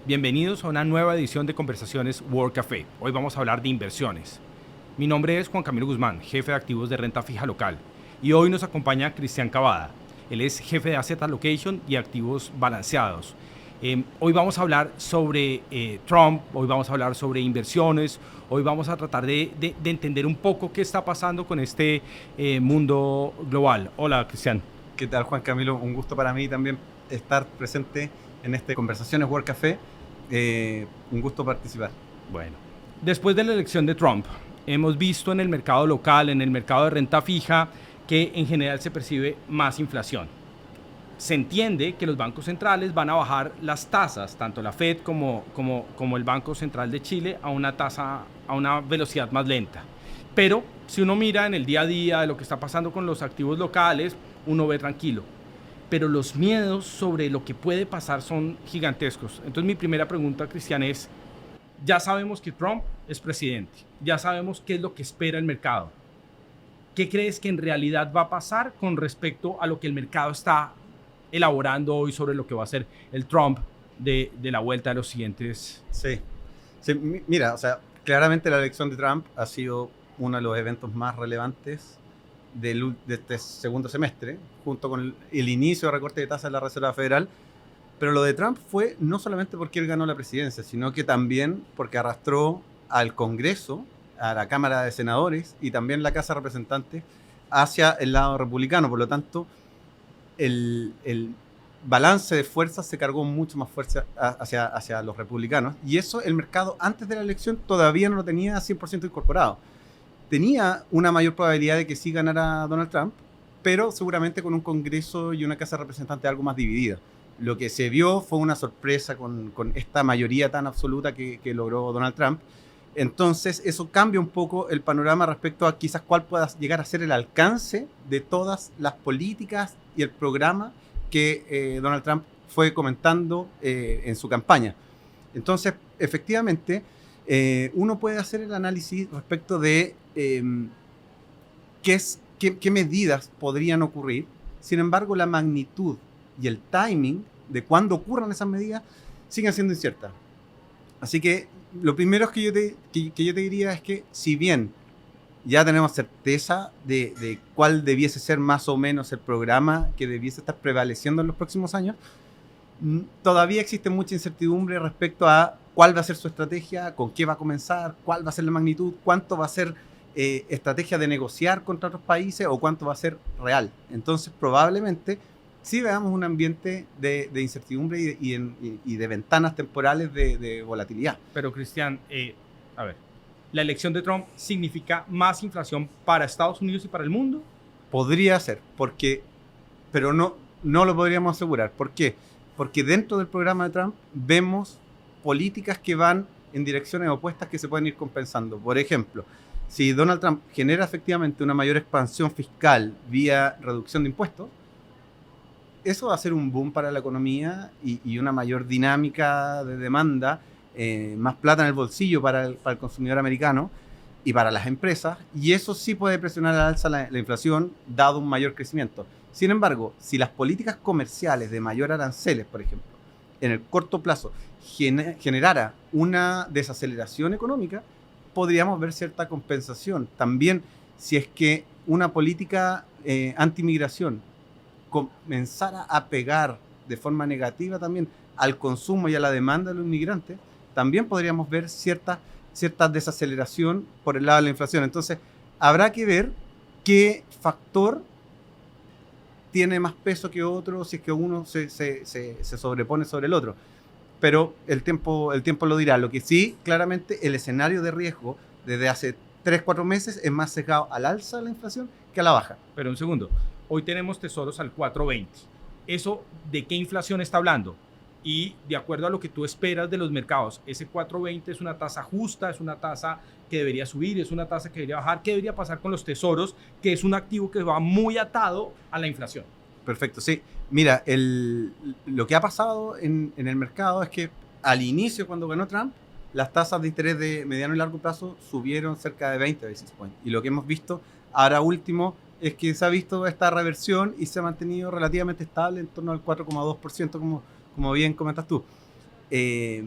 Bienvenidos a una nueva edición de Conversaciones World Café. Hoy vamos a hablar de inversiones. Mi nombre es Juan Camilo Guzmán, jefe de activos de renta fija local. Y hoy nos acompaña Cristian Cavada. Él es jefe de Asset Allocation y activos balanceados. Hoy vamos a hablar sobre Trump, hoy vamos a hablar sobre inversiones, hoy vamos a tratar de entender un poco qué está pasando con este mundo global. Hola, Cristian. ¿Qué tal, Juan Camilo? Un gusto para mí también estar presente en este Conversaciones World Café. Un gusto participar. Bueno, después de la elección de Trump, hemos visto en el mercado local, en el mercado de renta fija, que en general se percibe más inflación. Se entiende que los bancos centrales van a bajar las tasas, tanto la Fed como el Banco Central de Chile, a una velocidad más lenta. Pero si uno mira en el día a día de lo que está pasando con los activos locales, uno ve tranquilo. Pero los miedos sobre lo que puede pasar son gigantescos. Entonces mi primera pregunta, Cristian, es, ya sabemos que Trump es presidente, ya sabemos qué es lo que espera el mercado. ¿Qué crees que en realidad va a pasar con respecto a lo que el mercado está elaborando hoy sobre lo que va a ser el Trump de la vuelta de los siguientes? Sí. Mira, o sea, claramente la elección de Trump ha sido uno de los eventos más relevantes de este segundo semestre, junto con el inicio de recorte de tasas de la Reserva Federal. Pero lo de Trump fue no solamente porque él ganó la presidencia, sino que también porque arrastró al Congreso, a la Cámara de Senadores y también la Casa de Representantes hacia el lado republicano. Por lo tanto, el balance de fuerzas se cargó mucho más fuerza hacia los republicanos. Y eso el mercado antes de la elección todavía no lo tenía 100% incorporado. Tenía una mayor probabilidad de que sí ganara Donald Trump, pero seguramente con un Congreso y una Casa de Representantes algo más dividida. Lo que se vio fue una sorpresa con esta mayoría tan absoluta que logró Donald Trump. Entonces eso cambia un poco el panorama respecto a quizás cuál pueda llegar a ser el alcance de todas las políticas y el programa que Donald Trump fue comentando en su campaña. Entonces, efectivamente, uno puede hacer el análisis respecto de qué medidas podrían ocurrir. Sin embargo, la magnitud y el timing de cuándo ocurran esas medidas siguen siendo inciertas. Así que lo primero que yo te diría es que si bien ya tenemos certeza de cuál debiese ser más o menos el programa que debiese estar prevaleciendo en los próximos años, todavía existe mucha incertidumbre respecto a cuál va a ser su estrategia, con qué va a comenzar, cuál va a ser la magnitud, cuánto va a ser estrategia de negociar contra otros países o cuánto va a ser real. Entonces, probablemente sí veamos un ambiente de incertidumbre y de ventanas temporales de volatilidad. Pero, Cristian, a ver, ¿la elección de Trump significa más inflación para Estados Unidos y para el mundo? Podría ser, pero no lo podríamos asegurar. ¿Por qué? Porque dentro del programa de Trump vemos políticas que van en direcciones opuestas que se pueden ir compensando. Por ejemplo, si Donald Trump genera efectivamente una mayor expansión fiscal vía reducción de impuestos, eso va a ser un boom para la economía y una mayor dinámica de demanda, más plata en el bolsillo para el consumidor americano y para las empresas, y eso sí puede presionar al alza la inflación, dado un mayor crecimiento. Sin embargo, si las políticas comerciales de mayor aranceles, por ejemplo, en el corto plazo generara una desaceleración económica, podríamos ver cierta compensación. También, si es que una política anti-migración comenzara a pegar de forma negativa también al consumo y a la demanda de los inmigrantes, también podríamos ver cierta desaceleración por el lado de la inflación. Entonces, habrá que ver qué factor tiene más peso que otro, si es que uno se sobrepone sobre el otro. Pero el tiempo lo dirá. Lo que sí, claramente, el escenario de riesgo desde hace 3-4 meses es más sesgado al alza de la inflación que a la baja. Pero un segundo, hoy tenemos tesoros al 4.20. ¿Eso de qué inflación está hablando? Y de acuerdo a lo que tú esperas de los mercados, ese 4.20 es una tasa justa, es una tasa que debería subir, es una tasa que debería bajar. ¿Qué debería pasar con los tesoros, que es un activo que va muy atado a la inflación? Perfecto, sí. Mira, lo que ha pasado en el mercado es que al inicio, cuando ganó Trump, las tasas de interés de mediano y largo plazo subieron cerca de 20 basis points. Y lo que hemos visto ahora último es que se ha visto esta reversión y se ha mantenido relativamente estable en torno al 4,2%, como bien comentas tú. Eh,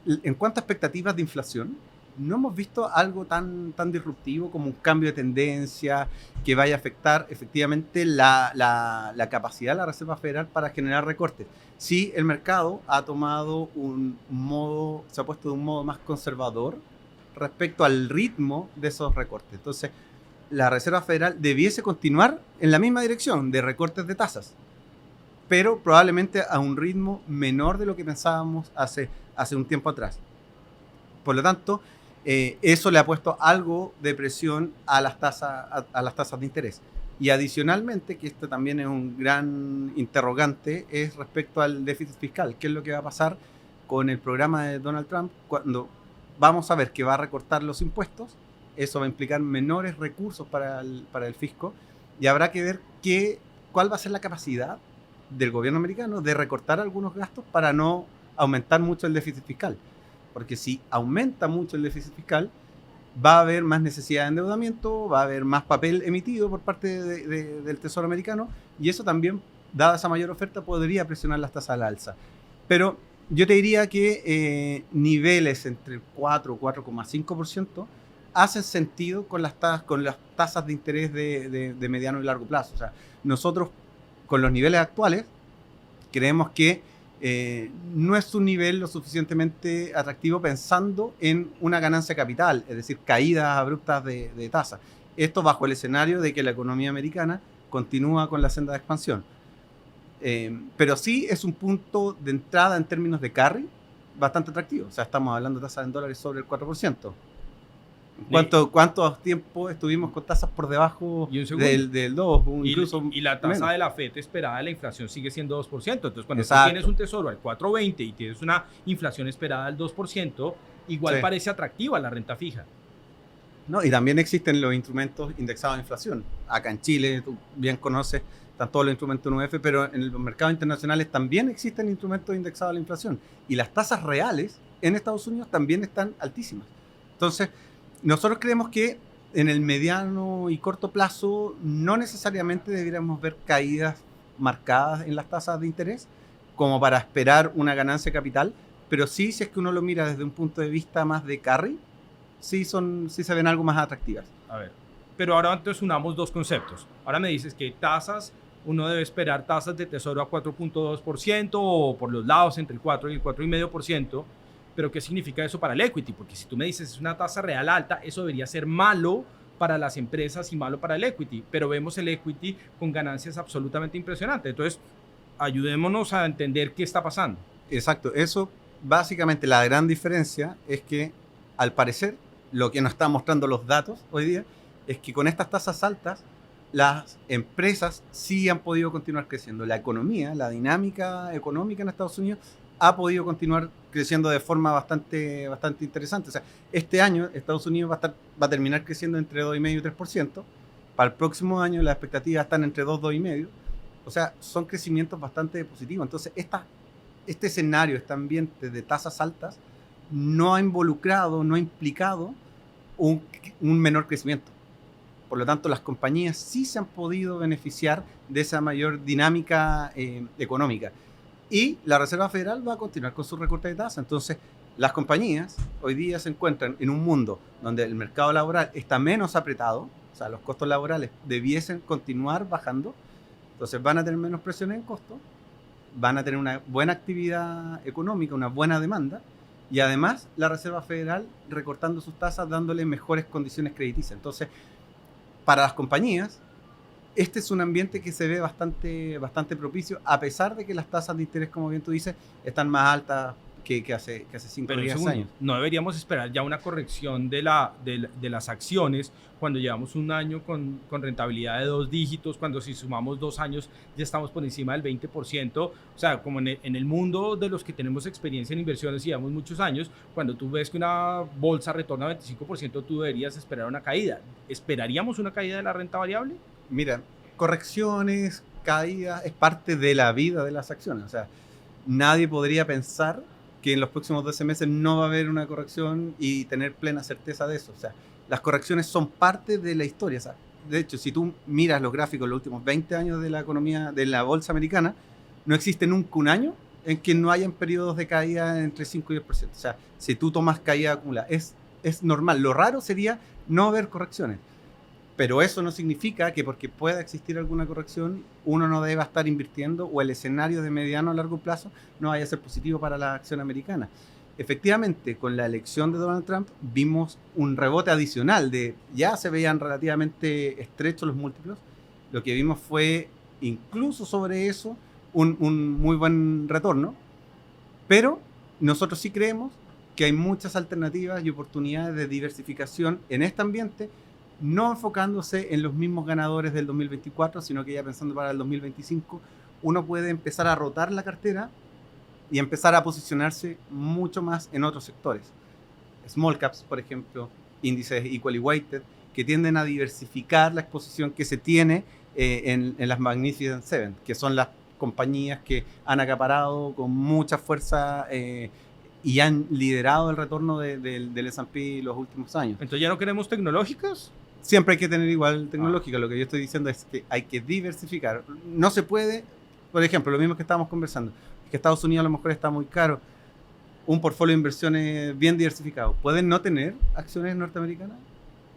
en cuanto a expectativas de inflación, no hemos visto algo tan disruptivo como un cambio de tendencia que vaya a afectar efectivamente la capacidad de la Reserva Federal para generar recortes. Sí, el mercado ha tomado se ha puesto de un modo más conservador respecto al ritmo de esos recortes. Entonces, la Reserva Federal debiese continuar en la misma dirección de recortes de tasas, pero probablemente a un ritmo menor de lo que pensábamos hace un tiempo atrás. Por lo tanto, eso le ha puesto algo de presión a las tasas de interés. Y adicionalmente, que esto también es un gran interrogante, es respecto al déficit fiscal. ¿Qué es lo que va a pasar con el programa de Donald Trump cuando vamos a ver que va a recortar los impuestos? Eso va a implicar menores recursos para el fisco y habrá que ver cuál va a ser la capacidad del gobierno americano de recortar algunos gastos para no aumentar mucho el déficit fiscal. Porque si aumenta mucho el déficit fiscal, va a haber más necesidad de endeudamiento, va a haber más papel emitido por parte del Tesoro americano, y eso también, dada esa mayor oferta, podría presionar las tasas al alza. Pero yo te diría que niveles entre el 4 y 4,5% hacen sentido con las tasas de interés de mediano y largo plazo. O sea, nosotros, con los niveles actuales, creemos que no es un nivel lo suficientemente atractivo pensando en una ganancia capital, es decir, caídas abruptas de tasas. Esto bajo el escenario de que la economía americana continúa con la senda de expansión. Pero sí es un punto de entrada en términos de carry bastante atractivo. O sea, estamos hablando de tasas en dólares sobre el 4%. ¿Cuánto tiempo estuvimos con tasas por debajo del 2? Incluso y la tasa menos de la FED esperada de la inflación sigue siendo 2%. Entonces, cuando tú Exacto. tienes un tesoro al 4,20 y tienes una inflación esperada al 2%, igual Sí. parece atractiva la renta fija. ¿No? Y también existen los instrumentos indexados a inflación. Acá en Chile, tú bien conoces, están todos los instrumentos UF, pero en los mercados internacionales también existen instrumentos indexados a la inflación. Y las tasas reales en Estados Unidos también están altísimas. Entonces, nosotros creemos que en el mediano y corto plazo no necesariamente deberíamos ver caídas marcadas en las tasas de interés como para esperar una ganancia de capital, pero sí, si es que uno lo mira desde un punto de vista más de carry, sí se ven algo más atractivas. A ver, pero ahora entonces unamos dos conceptos. Ahora me dices que tasas, uno debe esperar tasas de tesoro a 4,2% o por los lados entre el 4 y el 4,5%, pero ¿qué significa eso para el equity? Porque si tú me dices es una tasa real alta, eso debería ser malo para las empresas y malo para el equity, pero vemos el equity con ganancias absolutamente impresionantes. Entonces, ayudémonos a entender qué está pasando. Exacto, eso básicamente la gran diferencia es que al parecer lo que nos están mostrando los datos hoy día es que con estas tasas altas las empresas sí han podido continuar creciendo. La economía, la dinámica económica en Estados Unidos ha podido continuar creciendo de forma bastante interesante. O sea, este año Estados Unidos va a terminar creciendo entre 2,5% y 3%. Para el próximo año las expectativas están entre 2, 2,5%. O sea, son crecimientos bastante positivos. Entonces, este escenario, este ambiente de tasas altas no ha involucrado, no ha implicado un menor crecimiento. Por lo tanto, las compañías sí se han podido beneficiar de esa mayor dinámica económica. Y la Reserva Federal va a continuar con su recorte de tasa. Entonces, las compañías hoy día se encuentran en un mundo donde el mercado laboral está menos apretado, o sea, los costos laborales debiesen continuar bajando, entonces van a tener menos presión en costo, van a tener una buena actividad económica, una buena demanda, y además la Reserva Federal recortando sus tasas, dándole mejores condiciones crediticias. Entonces, para las compañías, este es un ambiente que se ve bastante propicio, a pesar de que las tasas de interés, como bien tú dices, están más altas que hace 5 o 10 años. No deberíamos esperar ya una corrección de las acciones cuando llevamos un año con rentabilidad de 2 dígitos, cuando si sumamos 2 años ya estamos por encima del 20%. O sea, como en el mundo de los que tenemos experiencia en inversiones y llevamos muchos años, cuando tú ves que una bolsa retorna 25%, tú deberías esperar una caída. ¿Esperaríamos una caída de la renta variable? Mira, correcciones, caídas, es parte de la vida de las acciones. O sea, nadie podría pensar que en los próximos 12 meses no va a haber una corrección y tener plena certeza de eso. O sea, las correcciones son parte de la historia. O sea, de hecho, si tú miras los gráficos de los últimos 20 años de la economía, de la bolsa americana, no existe nunca un año en que no hayan periodos de caída entre 5 y 10%. O sea, si tú tomas caída acumulada, es normal. Lo raro sería no ver correcciones. Pero eso no significa que porque pueda existir alguna corrección, uno no deba estar invirtiendo o el escenario de mediano a largo plazo no vaya a ser positivo para la acción americana. Efectivamente, con la elección de Donald Trump vimos un rebote adicional ya se veían relativamente estrechos los múltiplos. Lo que vimos fue, incluso sobre eso, un muy buen retorno. Pero nosotros sí creemos que hay muchas alternativas y oportunidades de diversificación en este ambiente, no enfocándose en los mismos ganadores del 2024, sino que ya pensando para el 2025, uno puede empezar a rotar la cartera y empezar a posicionarse mucho más en otros sectores. Small caps, por ejemplo, índices equally weighted, que tienden a diversificar la exposición que se tiene en las Magnificent Seven, que son las compañías que han acaparado con mucha fuerza y han liderado el retorno del S&P los últimos años. Entonces, ¿ya no queremos tecnológicas? Siempre hay que tener igual tecnológica. Lo que yo estoy diciendo es que hay que diversificar. No se puede, por ejemplo, lo mismo que estábamos conversando, que Estados Unidos a lo mejor está muy caro. Un portfolio de inversiones bien diversificado. ¿Pueden no tener acciones norteamericanas?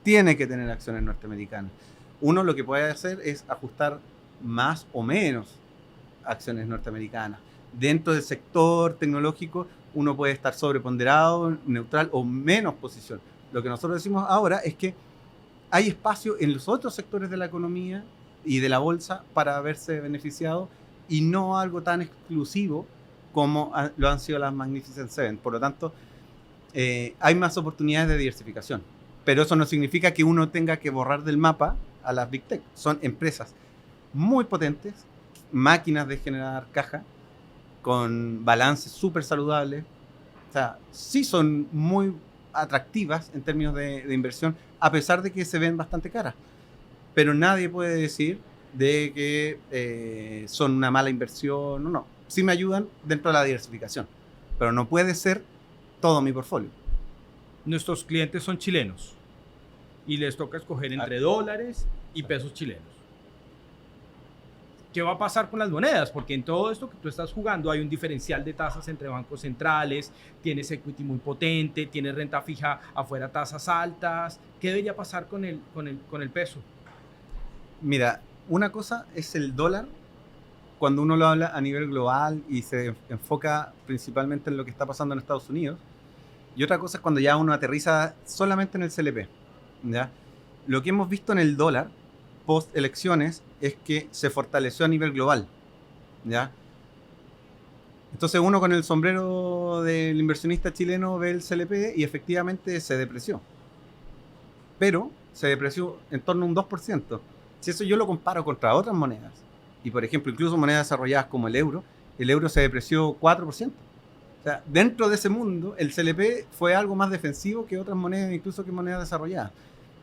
Tiene que tener acciones norteamericanas. Uno lo que puede hacer es ajustar más o menos acciones norteamericanas. Dentro del sector tecnológico, uno puede estar sobreponderado, neutral o menos posición. Lo que nosotros decimos ahora es que hay espacio en los otros sectores de la economía y de la bolsa para verse beneficiado y no algo tan exclusivo como lo han sido las Magnificent Seven. Por lo tanto, hay más oportunidades de diversificación. Pero eso no significa que uno tenga que borrar del mapa a las Big Tech. Son empresas muy potentes, máquinas de generar caja, con balances súper saludables. O sea, sí son muy atractivas en términos de inversión, a pesar de que se ven bastante caras. Pero nadie puede decir de que son una mala inversión. No. Sí me ayudan dentro de la diversificación, pero no puede ser todo mi portfolio. Nuestros clientes son chilenos y les toca escoger entre dólares y pesos chilenos. ¿Qué va a pasar con las monedas? Porque en todo esto que tú estás jugando hay un diferencial de tasas entre bancos centrales, tienes equity muy potente, tienes renta fija afuera, tasas altas. ¿Qué debería pasar con el peso? Mira, una cosa es el dólar, cuando uno lo habla a nivel global y se enfoca principalmente en lo que está pasando en Estados Unidos, y otra cosa es cuando ya uno aterriza solamente en el CLP, ¿ya? Lo que hemos visto en el dólar post elecciones es que se fortaleció a nivel global, ¿ya? Entonces uno con el sombrero del inversionista chileno ve el CLP y efectivamente se depreció, pero se depreció en torno a un 2%. Si eso yo lo comparo contra otras monedas, y por ejemplo incluso monedas desarrolladas como el euro se depreció 4%. O sea, dentro de ese mundo el CLP fue algo más defensivo que otras monedas, incluso que monedas desarrolladas.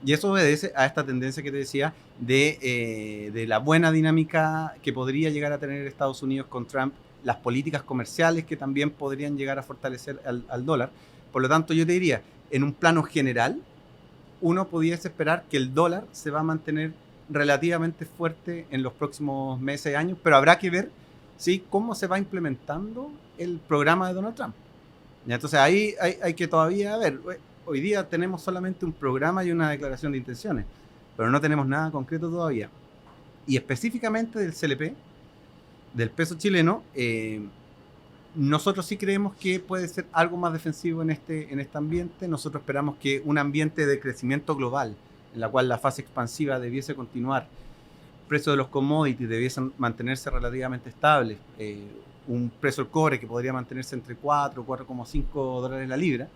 Y eso obedece a esta tendencia que te decía de la buena dinámica que podría llegar a tener Estados Unidos con Trump, las políticas comerciales que también podrían llegar a fortalecer al dólar. Por lo tanto, yo te diría, en un plano general, uno pudiese esperar que el dólar se va a mantener relativamente fuerte en los próximos meses y años, pero habrá que ver, ¿sí?, cómo se va implementando el programa de Donald Trump. Y entonces ahí hay que todavía ver. Hoy día tenemos solamente un programa y una declaración de intenciones, pero no tenemos nada concreto todavía. Y específicamente del CLP, del peso chileno, nosotros sí creemos que puede ser algo más defensivo en este ambiente. Nosotros esperamos que un ambiente de crecimiento global, en la cual la fase expansiva debiese continuar, el precio de los commodities debiesen mantenerse relativamente estables, un precio del cobre que podría mantenerse entre 4 o 4,5 dólares la libra,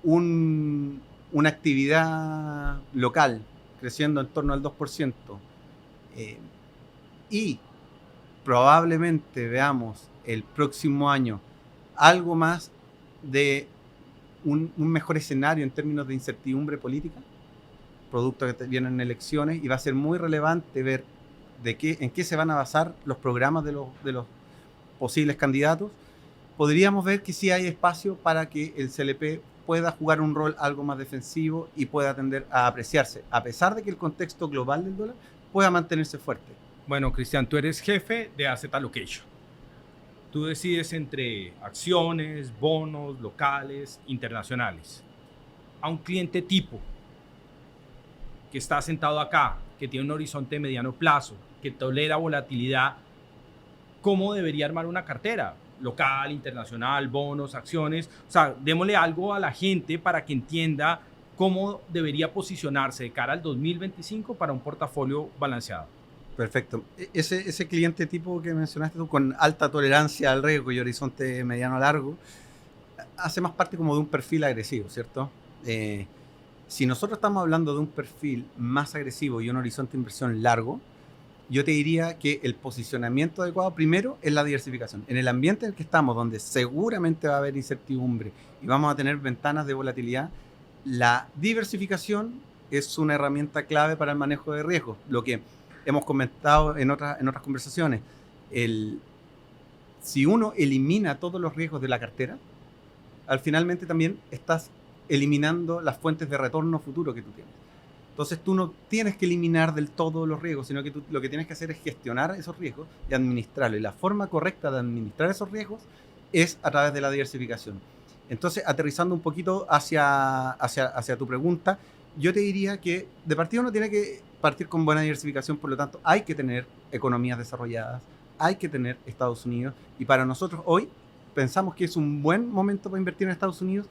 una actividad local creciendo en torno al 2%, y probablemente veamos el próximo año algo más de un mejor escenario en términos de incertidumbre política, producto de que vienen elecciones, y va a ser muy relevante ver en qué se van a basar los programas de los posibles candidatos. Podríamos ver que sí hay espacio para que el CLP pueda jugar un rol algo más defensivo y pueda tender a apreciarse, a pesar de que el contexto global del dólar pueda mantenerse fuerte. Bueno, Cristian, tú eres jefe de Asset Allocation. Tú decides entre acciones, bonos, locales, internacionales. A un cliente tipo que está sentado acá, que tiene un horizonte de mediano plazo, que tolera volatilidad, ¿cómo debería armar una cartera? Local, internacional, bonos, acciones. O sea, démosle algo a la gente para que entienda cómo debería posicionarse de cara al 2025 para un portafolio balanceado. Perfecto. Ese cliente tipo que mencionaste tú, con alta tolerancia al riesgo y horizonte mediano largo, hace más parte como de un perfil agresivo, ¿cierto? Si nosotros estamos hablando de un perfil más agresivo y un horizonte de inversión largo, yo te diría que el posicionamiento adecuado primero es la diversificación. En el ambiente en el que estamos, donde seguramente va a haber incertidumbre y vamos a tener ventanas de volatilidad, la diversificación es una herramienta clave para el manejo de riesgos. Lo que hemos comentado en otras conversaciones, si uno elimina todos los riesgos de la cartera, al finalmente también estás eliminando las fuentes de retorno futuro que tú tienes. Entonces tú no tienes que eliminar del todo los riesgos, sino que tú lo que tienes que hacer es gestionar esos riesgos y administrarlos. Y la forma correcta de administrar esos riesgos es a través de la diversificación. Entonces, aterrizando un poquito hacia tu pregunta, yo te diría que de partida uno tiene que partir con buena diversificación, por lo tanto hay que tener economías desarrolladas, hay que tener Estados Unidos, y para nosotros hoy pensamos que es un buen momento para invertir en Estados Unidos,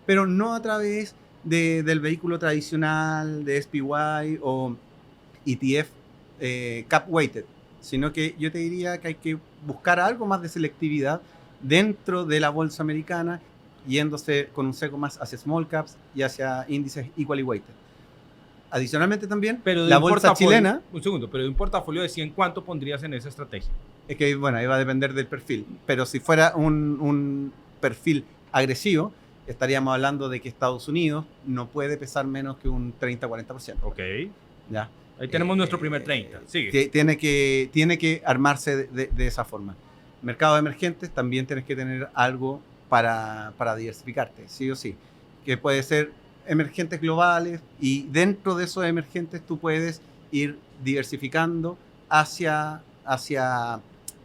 pero no a través del vehículo tradicional de SPY o ETF cap weighted, sino que yo te diría que hay que buscar algo más de selectividad dentro de la bolsa americana, yéndose con un sesgo más hacia small caps y hacia índices equally weighted. Adicionalmente también, pero la bolsa chilena... Un segundo, pero de un portafolio de 100, ¿cuánto pondrías en esa estrategia? Es que, bueno, ahí va a depender del perfil. Pero si fuera un perfil agresivo, estaríamos hablando de que Estados Unidos no puede pesar menos que un 30-40%. Ok. ¿Ya? Ahí tenemos nuestro primer 30. Sigue. Tiene que armarse de esa forma. Mercados emergentes, también tienes que tener algo para diversificarte, sí o sí. Que puede ser emergentes globales, y dentro de esos emergentes tú puedes ir diversificando hacia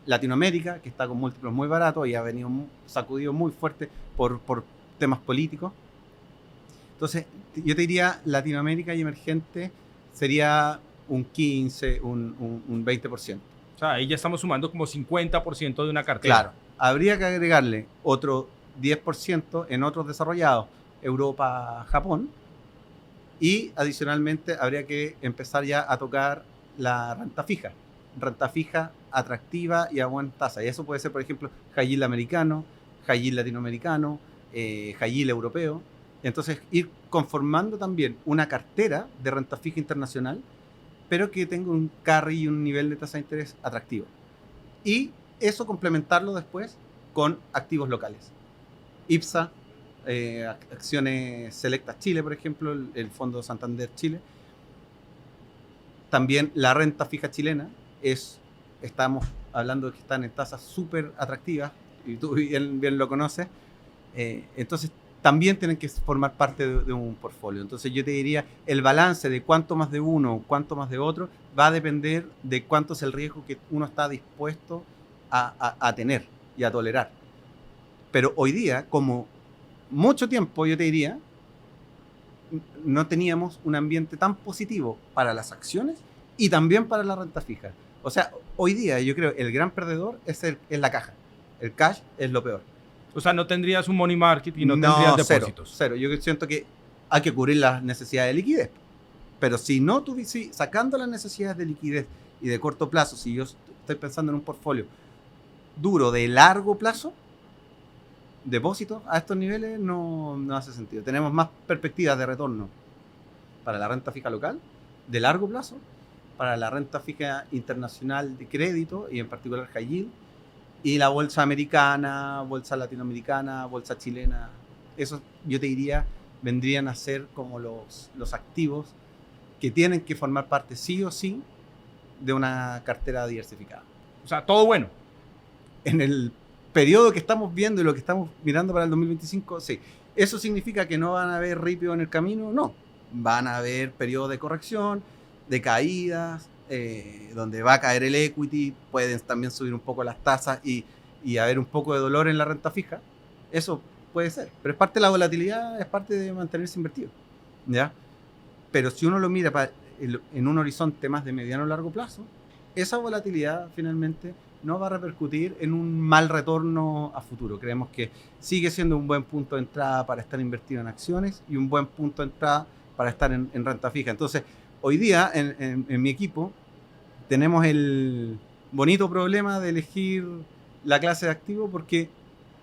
Latinoamérica, que está con múltiplos muy baratos y ha venido sacudido muy fuerte por temas políticos. Entonces, yo te diría Latinoamérica y emergente sería un 15, un 20%. O sea, ahí ya estamos sumando como 50% de una cartera. Claro, habría que agregarle otro 10% en otros desarrollados, Europa, Japón, y adicionalmente habría que empezar ya a tocar la renta fija atractiva y a buena tasa. Y eso puede ser, por ejemplo, high yield americano, high yield latinoamericano, high yield europeo. Entonces, ir conformando también una cartera de renta fija internacional, pero que tenga un carry y un nivel de tasa de interés atractivo. Y eso complementarlo después con activos locales. IPSA, acciones selectas Chile, por ejemplo, el Fondo Santander Chile. También la renta fija chilena, estamos hablando de que están en tasas súper atractivas, y tú bien lo conoces. Entonces, también tienen que formar parte de un portfolio. Entonces, yo te diría, el balance de cuánto más de uno, cuánto más de otro, va a depender de cuánto es el riesgo que uno está dispuesto a tener y a tolerar. Pero hoy día, como mucho tiempo, yo te diría, no teníamos un ambiente tan positivo para las acciones y también para la renta fija. O sea, hoy día yo creo el gran perdedor es la caja. El cash es lo peor. O sea, no tendrías un money market y no tendrías depósitos. Cero. Yo siento que hay que cubrir las necesidades de liquidez. Pero si sacando las necesidades de liquidez y de corto plazo, si yo estoy pensando en un portfolio duro de largo plazo, depósitos a estos niveles no hace sentido. Tenemos más perspectivas de retorno para la renta fija local de largo plazo, para la renta fija internacional de crédito y en particular high yield, y la bolsa americana, bolsa latinoamericana, bolsa chilena. Eso yo te diría vendrían a ser como los activos que tienen que formar parte sí o sí de una cartera diversificada. O sea, todo bueno. En el periodo que estamos viendo y lo que estamos mirando para el 2025, sí. ¿Eso significa que no van a haber ripio en el camino? No. Van a haber periodos de corrección, de caídas, donde va a caer el equity, pueden también subir un poco las tasas y y haber un poco de dolor en la renta fija, eso puede ser. Pero es parte de la volatilidad, es parte de mantenerse invertido, ¿ya? Pero si uno lo mira en un horizonte más de mediano o largo plazo, esa volatilidad finalmente no va a repercutir en un mal retorno a futuro. Creemos que sigue siendo un buen punto de entrada para estar invertido en acciones y un buen punto de entrada para estar en renta fija. Entonces, hoy día en mi equipo tenemos el bonito problema de elegir la clase de activo, porque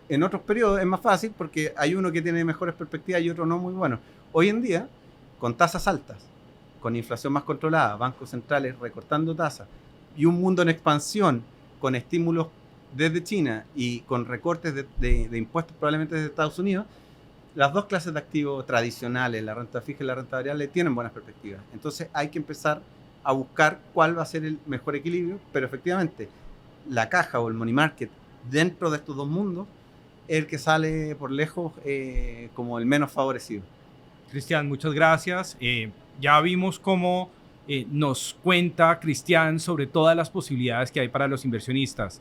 en otros periodos es más fácil porque hay uno que tiene mejores perspectivas y otro no muy bueno. Hoy en día, con tasas altas, con inflación más controlada, bancos centrales recortando tasas y un mundo en expansión con estímulos desde China y con recortes de impuestos probablemente desde Estados Unidos, las dos clases de activos tradicionales, la renta fija y la renta variable, tienen buenas perspectivas. Entonces hay que empezar a buscar cuál va a ser el mejor equilibrio, pero efectivamente la caja o el money market dentro de estos dos mundos es el que sale por lejos como el menos favorecido. Cristian, muchas gracias. Ya vimos cómo nos cuenta Cristian sobre todas las posibilidades que hay para los inversionistas.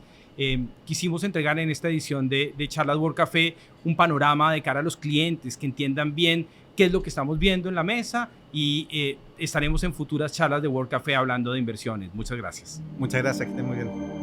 Quisimos entregar en esta edición de Charlas World Café un panorama de cara a los clientes que entiendan bien qué es lo que estamos viendo en la mesa, y estaremos en futuras charlas de World Café hablando de inversiones. Muchas gracias. Muchas gracias, que estén muy bien.